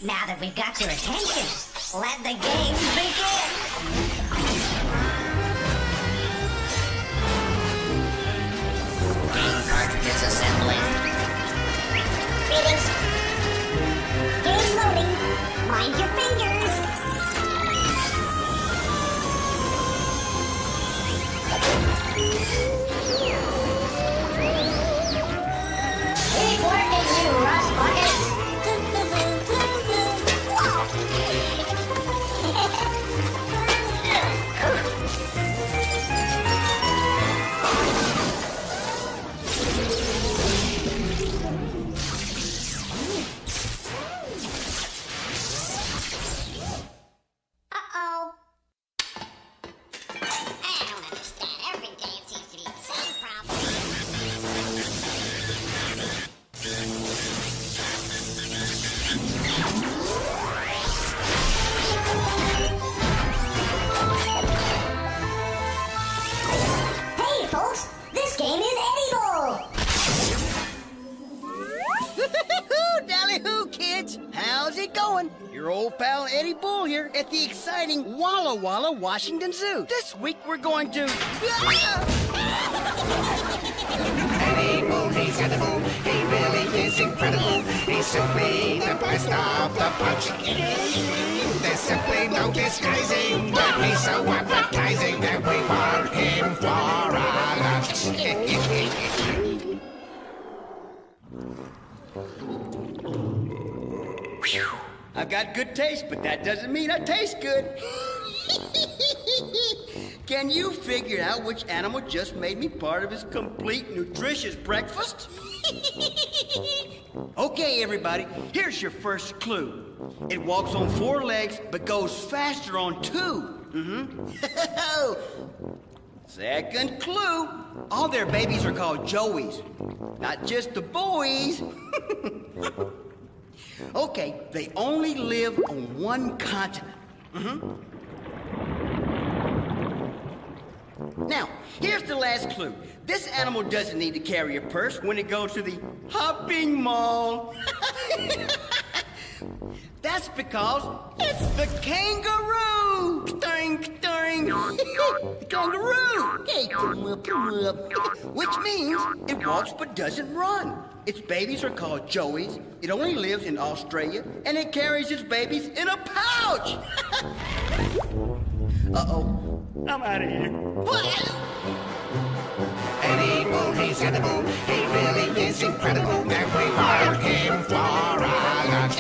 Now that we've got your attention, let the games begin! Game cartridges assembling. Greetings. Game loading. Mind your fingers. Keep working, you rust buckets. Your old pal Eddie Bull here at the exciting Walla Walla Washington Zoo. This week we're going to... Eddie Bull, he's edible. He really is incredible. He's simply the best of the bunch. There's simply no disguising that he's so appetizing that we want him for our lunch. I've got good taste, but that doesn't mean I taste good. Can you figure out which animal just made me part of his complete nutritious breakfast? Okay, everybody, here's your first clue. It walks on 4 legs, but goes faster on 2. Second clue. All their babies are called Joeys, not just the boys. Okay, they only live on 1 continent. Now, here's the last clue. This animal doesn't need to carry a purse when it goes to the hopping mall. That's because it's the kangaroo! Ding. The kangaroo! Hey, come up. Which means it walks but doesn't run. Its babies are called Joeys. It only lives in Australia, and it carries its babies in a pouch. Uh-oh. I'm out of here. What? Eddie Bull, he's edible. He really is incredible. And we want him for our lunch.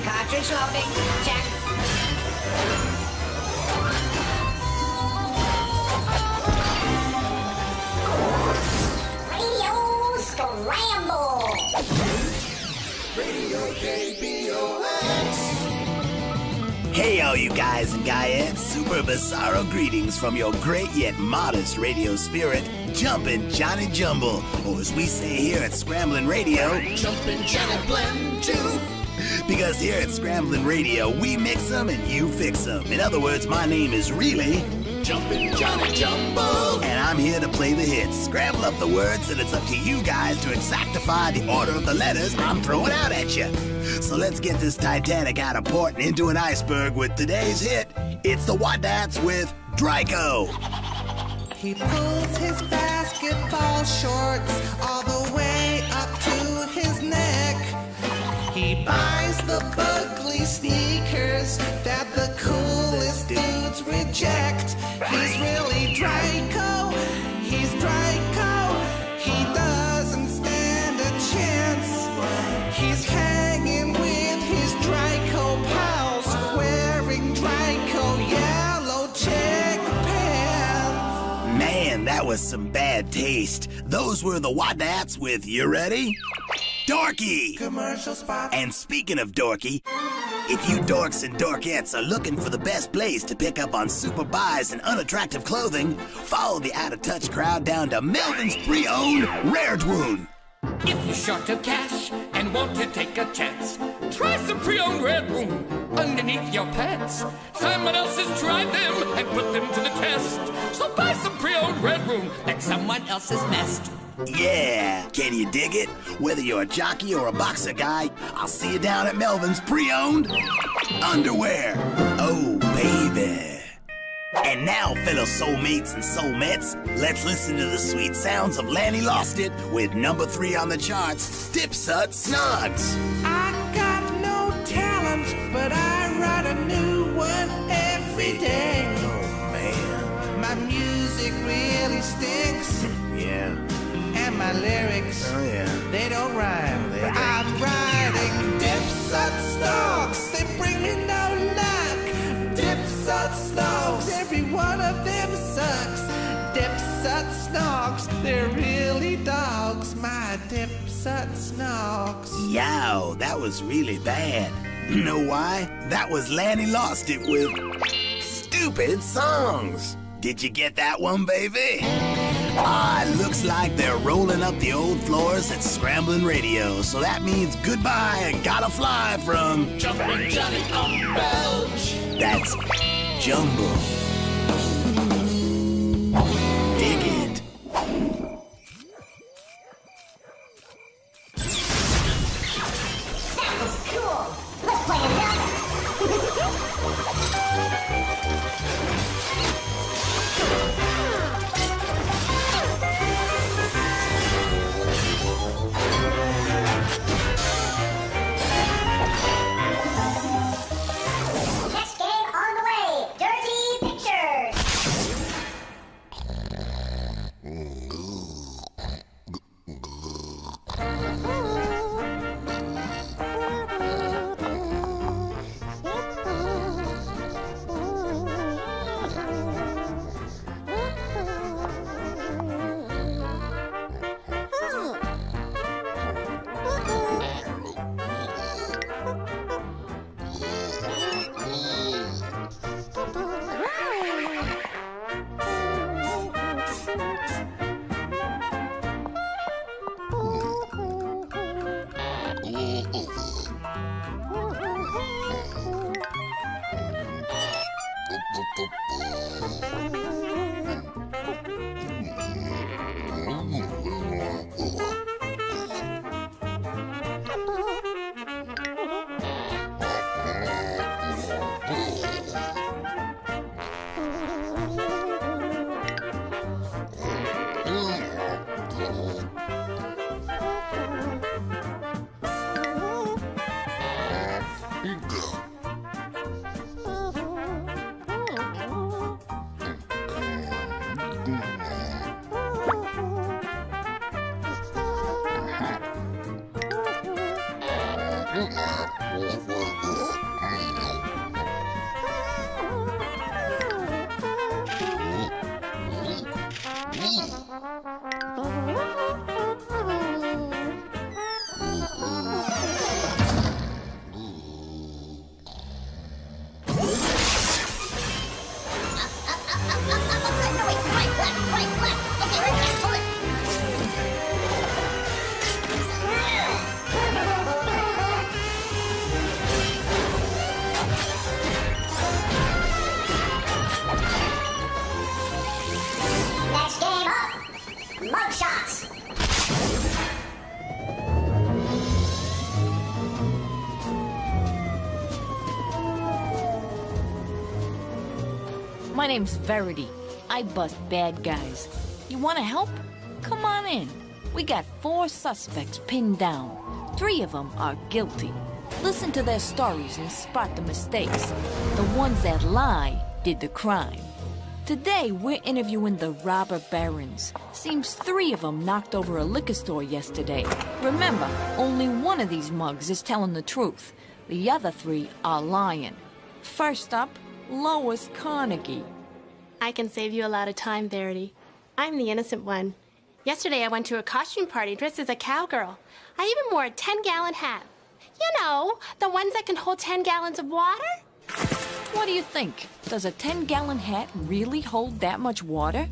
Cartridge loading. Check. Radio Scramble. Radio KBOX. Hey, all you guys and guyettes. Super bizarro greetings from your great yet modest radio spirit, Jumpin' Johnny Jumble. Or as we say here at Scramblin' Radio, Jumpin' Johnny Blend too. Because here at Scramblin' Radio, we mix 'em and you fix 'em. In other words, my name is really Jumpin' Johnny Jumbo. And I'm here to play the hits. Scramble up the words, and it's up to you guys to exactify the order of the letters I'm throwing out at you. So let's get this Titanic out of port and into an iceberg with today's hit. It's the Wadats with Draco. He pulls his basketball shorts all the way up to his neck. He buys the ugly sneakers that the coolest dudes reject. He's really Draco. He's Draco. He doesn't stand a chance. He's hanging with his Draco pals, wearing Draco yellow check pants. Man, that was some bad taste. Those were the Wadats with, you ready? Dorky! Commercial spot. And speaking of dorky, if you dorks and dorkettes are looking for the best place to pick up on super buys and unattractive clothing, follow the out-of-touch crowd down to Melvin's pre-owned Rare Twoon. If you're short of cash and want to take a chance, Try some pre-owned Red Room underneath your pants. Someone else has tried them and put them to the test. So buy some pre-owned Red Room at someone else's nest. Yeah, can you dig it? Whether you're a jockey or a boxer guy, I'll see you down at Melvin's pre-owned underwear. Oh, baby. And now, fellow soulmates and soulmettes, let's listen to the sweet sounds of Lanny Lost It with number 3 on the charts, Dipsut Snugs. I got no talent, but I write a new one every day. Oh, man. My music really stinks, Yeah. and my lyrics, Oh, yeah. they don't rhyme. They don't. I'm writing Dipsut Snugs. They bring me no luck. Dipsut Snugs, every one of them sucks. Dipsut Snugs, they're really dogs. My Dipsut Snugs. Yow, that was really bad. You know why? That was Lanny Lost It with stupid songs. Did you get that one, baby? Looks like they're rolling up the old floors at Scramblin' Radio. So that means goodbye and gotta fly from Jumping Johnny on Belch. That's Jumble. Dig it. That was cool. Let's play another. Next game on the way. Dirty Pictures. Next game up. Mugshots. My name's Verity. I bust bad guys. You want to help? Come on in. We got 4 suspects pinned down. 3 of them are guilty. Listen to their stories and spot the mistakes. The ones that lie did the crime. Today, we're interviewing the robber barons. Seems 3 of them knocked over a liquor store yesterday. Remember, only one of these mugs is telling the truth. The other 3 are lying. First up, Lois Carnegie. I can save you a lot of time, Verity. I'm the innocent one. Yesterday I went to a costume party dressed as a cowgirl. I even wore a 10-gallon hat. You know, the ones that can hold 10 gallons of water? What do you think? Does a 10-gallon hat really hold that much water?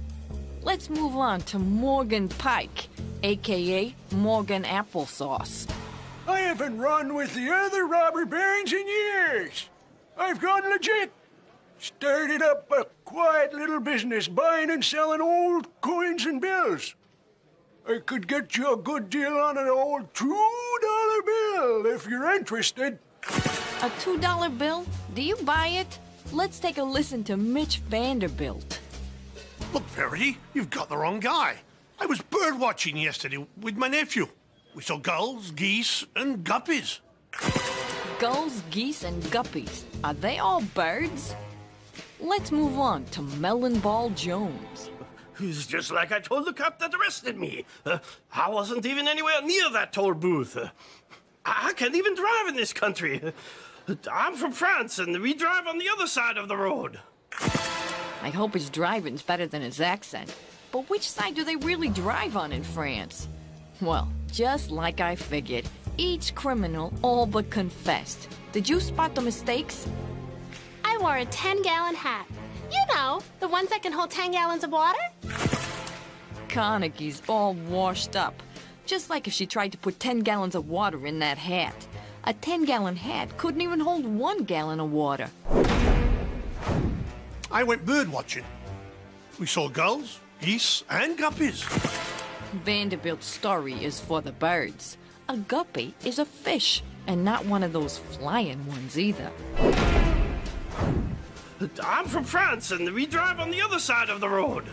Let's move on to Morgan Pike, a.k.a. Morgan Applesauce. I haven't run with the other robber barons in years. I've gone legit. Started up a quiet little business buying and selling old coins and bills. I could get you a good deal on an old $2 bill if you're interested. A $2 bill? Do you buy it? Let's take a listen to Mitch Vanderbilt. Look, Verity, you've got the wrong guy. I was bird watching yesterday with my nephew. We saw gulls, geese, and guppies. Gulls, geese, and guppies. Are they all birds? Let's move on to Melon Ball Jones. It's just like I told the cop that arrested me. I wasn't even anywhere near that toll booth. I can't even drive in this country. I'm from France, and we drive on the other side of the road. I hope his driving's better than his accent. But which side do they really drive on in France? Well, just like I figured, each criminal all but confessed. Did you spot the mistakes? I wore a 10-gallon hat. You know, the ones that can hold 10 gallons of water? Carnegie's all washed up. Just like if she tried to put 10 gallons of water in that hat. A 10-gallon hat couldn't even hold 1 gallon of water. I went bird watching. We saw gulls, geese, and guppies. Vanderbilt's story is for the birds. A guppy is a fish, and not one of those flying ones either. I'm from France, and we drive on the other side of the road.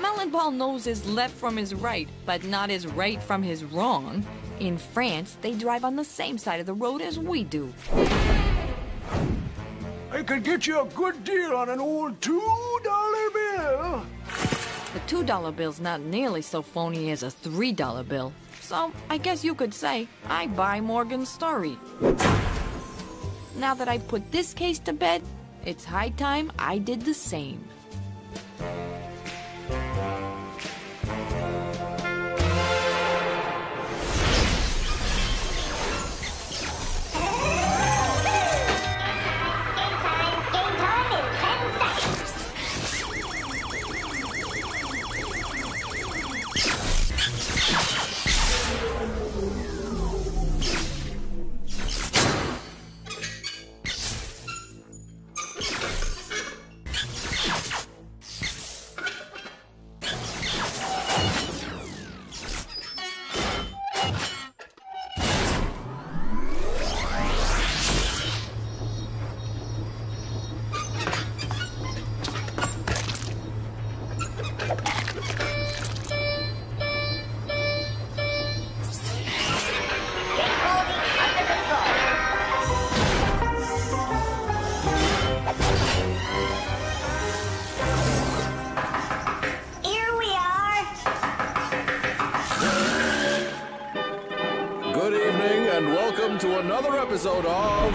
Melonball knows his left from his right, but not his right from his wrong. In France, they drive on the same side of the road as we do. I could get you a good deal on an old $2 bill. The $2 bill's not nearly so phony as a $3 bill. So, I guess you could say, I buy Morgan's story. Now that I've put this case to bed, it's high time I did the same. To another episode of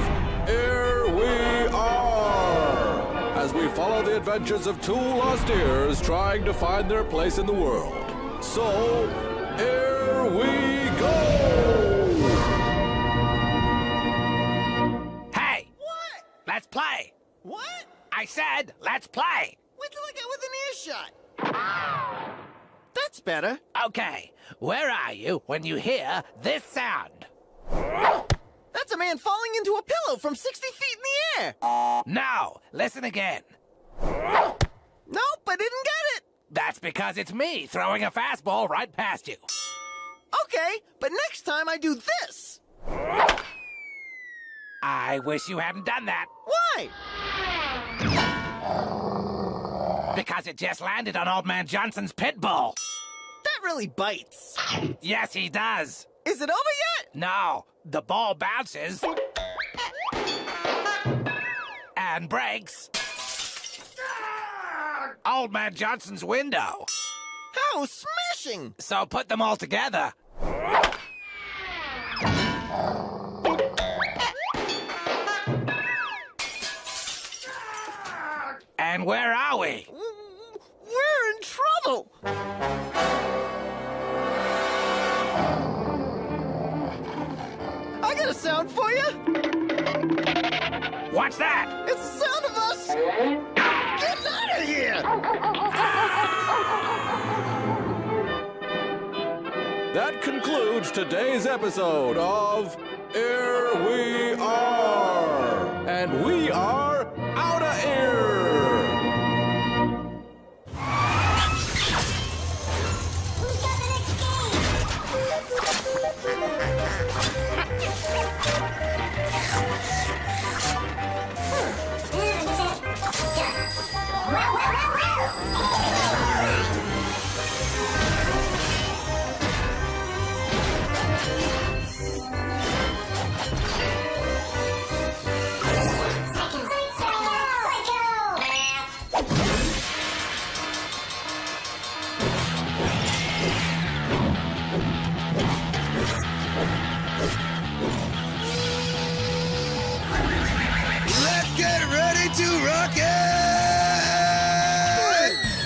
Here We Are, as we follow the adventures of two lost ears trying to find their place in the world. So, here we go! Hey! What? Let's play! What? I said, let's play! Wait till I get within earshot. That's better. Okay, where are you when you hear this sound? That's a man falling into a pillow from 60 feet in the air. No, listen again. Nope, I didn't get it. That's because it's me throwing a fastball right past you. Okay, but next time I do this. I wish you hadn't done that. Why? Because it just landed on Old Man Johnson's pit bull. That really bites. Yes, he does. Is it over yet? No, the ball bounces and breaks Old Man Johnson's window. How smashing! So put them all together. And where are we? We're in trouble. I got a sound for you. What's that? It's the sound of us getting out of here. That concludes today's episode of Here We Are. And we are out of here. Let's get ready to rock it!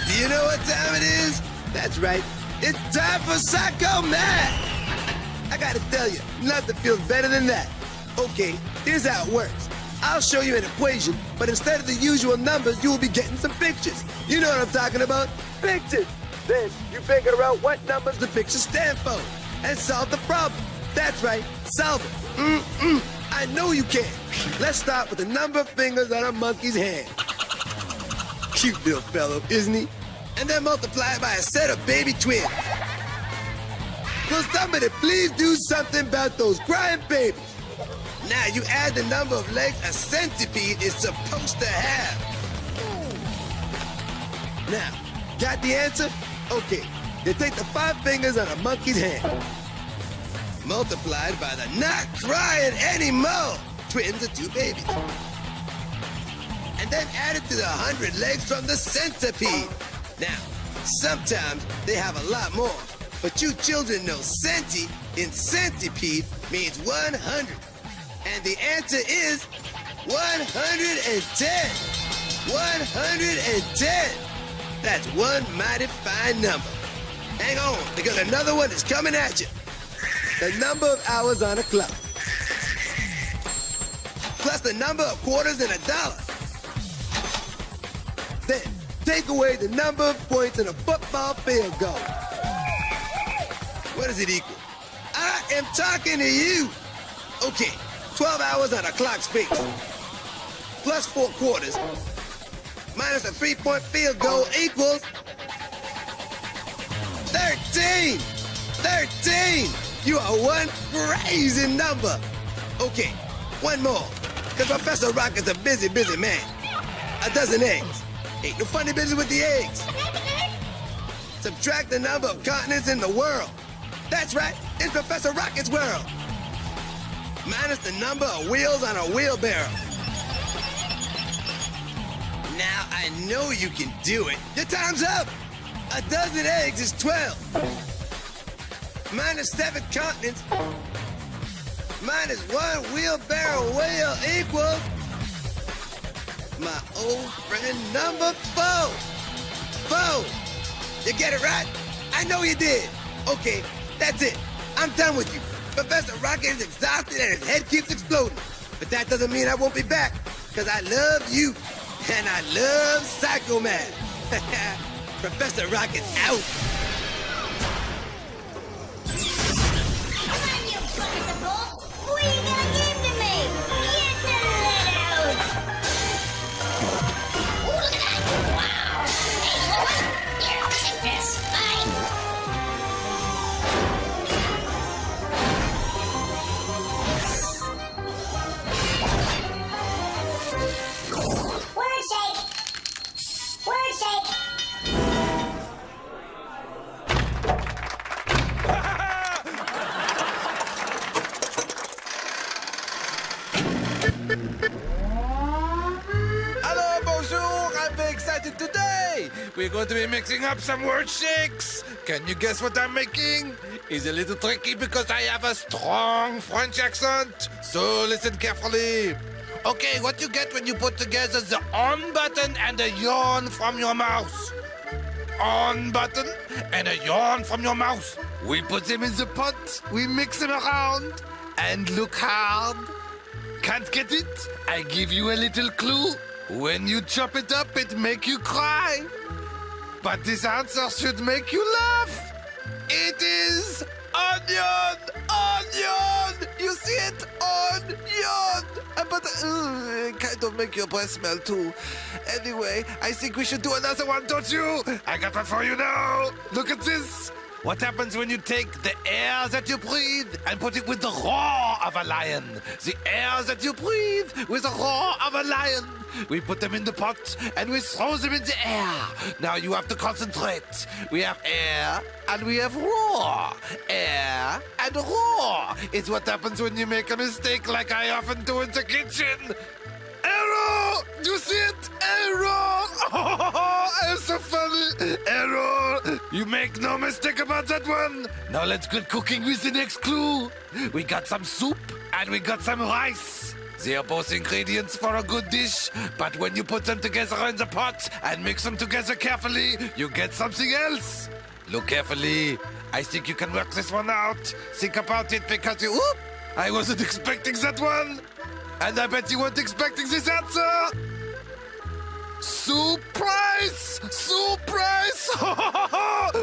Do you know what time it is? That's right. It's time for Psycho Math! I gotta tell you, nothing feels better than that. Okay, here's how it works. I'll show you an equation, but instead of the usual numbers, you will be getting some pictures. You know what I'm talking about? Pictures! Then you figure out what numbers the pictures stand for and solve the problem. That's right, solve it. I know you can. Let's start with the number of fingers on a monkey's hand. Cute little fellow, isn't he? And then multiply it by a set of baby twins. Will somebody please do something about those crying babies? Now you add the number of legs a centipede is supposed to have. Now, got the answer? Okay, you take the 5 fingers on a monkey's hand, multiplied by the not crying anymore twins of 2 babies. And then add it to the 100 legs from the centipede. Now, sometimes they have a lot more, but you children know centi in centipede means 100. And the answer is 110. 110. That's one mighty fine number. Hang on, because another one is coming at you. The number of hours on a clock, plus the number of quarters in a dollar. Then take away the number of points in a football field goal. What does it equal? I am talking to you. Okay, 12 hours on a clock's face, plus 4 quarters, minus a 3-point field goal equals 13. 13. You are one crazy number. Okay, one more. Because Professor Rock is a busy, busy man. A dozen eggs. Ain't no funny business with the eggs. Subtract the number of continents in the world. That's right, it's Professor Rocket's world. Minus the number of wheels on a wheelbarrow. Now I know you can do it. Your time's up. A dozen eggs is 12. Minus 7 continents, minus 1 wheelbarrow whale equals my old friend number 4. 4. You get it right? I know you did. Okay, that's it. I'm done with you. Professor Rocket is exhausted and his head keeps exploding. But that doesn't mean I won't be back, because I love you, and I love Psycho Man. Professor Rocket's out. What are you gonna give to me? Get the lid out! Ooh, look at that! Wow! Hey, woman! Here, take this. Bye! Word shake! Word shake! Hello, bonjour, I'm very excited today. We're going to be mixing up some word shakes. Can you guess what I'm making? It's a little tricky because I have a strong French accent. So listen carefully. Okay, what you get when you put together the on button and a yawn from your mouth? On button and a yawn from your mouth. We put them in the pot, we mix them around, and look hard. Can't get it? I give you a little clue. When you chop it up, it make you cry. But this answer should make you laugh. It is Onion! Onion! You see it? Onion! But it kind of make your breath smell too. Anyway, I think we should do another one, don't you? I got one for you now. Look at this. What happens when you take the air that you breathe and put it with the roar of a lion? The air that you breathe with the roar of a lion. We put them in the pot and we throw them in the air. Now you have to concentrate. We have air and we have roar. Air and roar. It's what happens when you make a mistake like I often do in the kitchen. Error! You see it? Error! Oh, it's so funny. Error! You make no mistake about that one. Now let's get cooking with the next clue. We got some soup and we got some rice. They are both ingredients for a good dish, but when you put them together in the pot and mix them together carefully, you get something else. Look carefully. I think you can work this one out. Think about it because you... Whoop! I wasn't expecting that one. And I bet you weren't expecting this answer! Surprise! Surprise!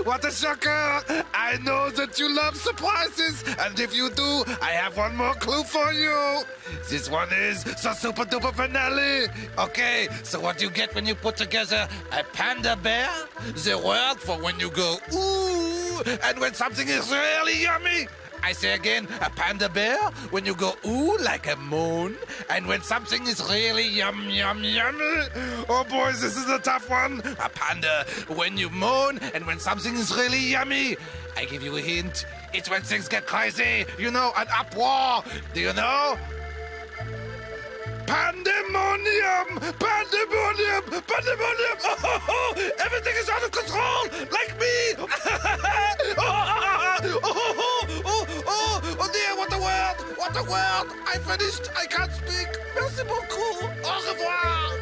What a shocker! I know that you love surprises, and if you do, I have one more clue for you. This one is the super duper finale. Okay, so what you get when you put together a panda bear, the word for when you go ooh, and when something is really yummy. I say again, a panda bear, when you go ooh like a moon, and when something is really yum, yum, yummy. Oh boys, this is a tough one. A panda, when you moan, and when something is really yummy. I give you a hint. It's when things get crazy. You know, an uproar. Do you know? Pandemonium! Pandemonium! Pandemonium! Oh, everything is out of control! Like me! Oh dear, what a word! What a word! I finished! I can't speak! Merci beaucoup! Au revoir!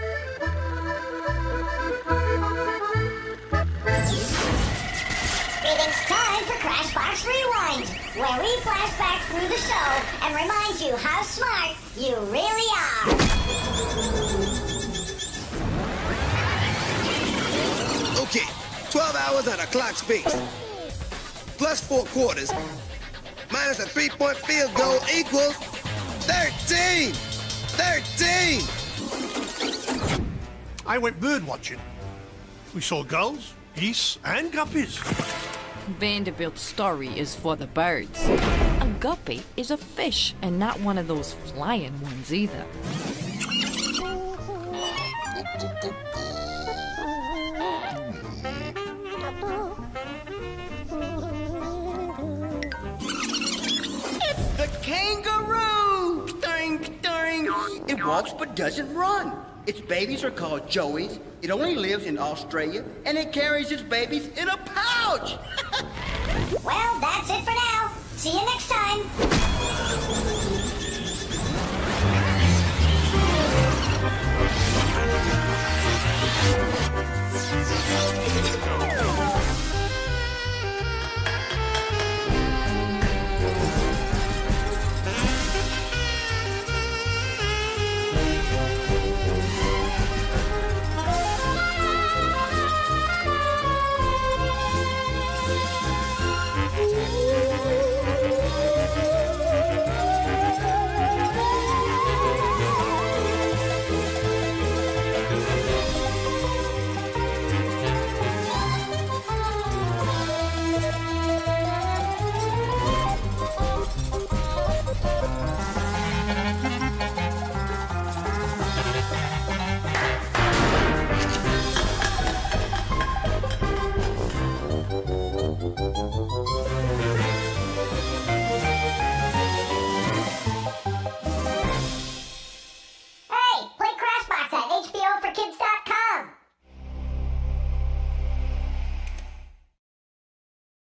It's time for Crashbox Rewind, where we flash back through the show and remind you how smart you really are. Okay, 12 hours at a clock speed. Plus 4 quarters. Minus a 3-point field goal equals 13! 13! I went bird watching. We saw gulls, geese, and guppies. Vanderbilt's story is for the birds. A guppy is a fish, and not one of those flying ones either. It's the kangaroo! Ding, ding! It walks but doesn't run. Its babies are called joeys. It only lives in Australia, and it carries its babies in a pouch. Well, that's it for now. See you next time.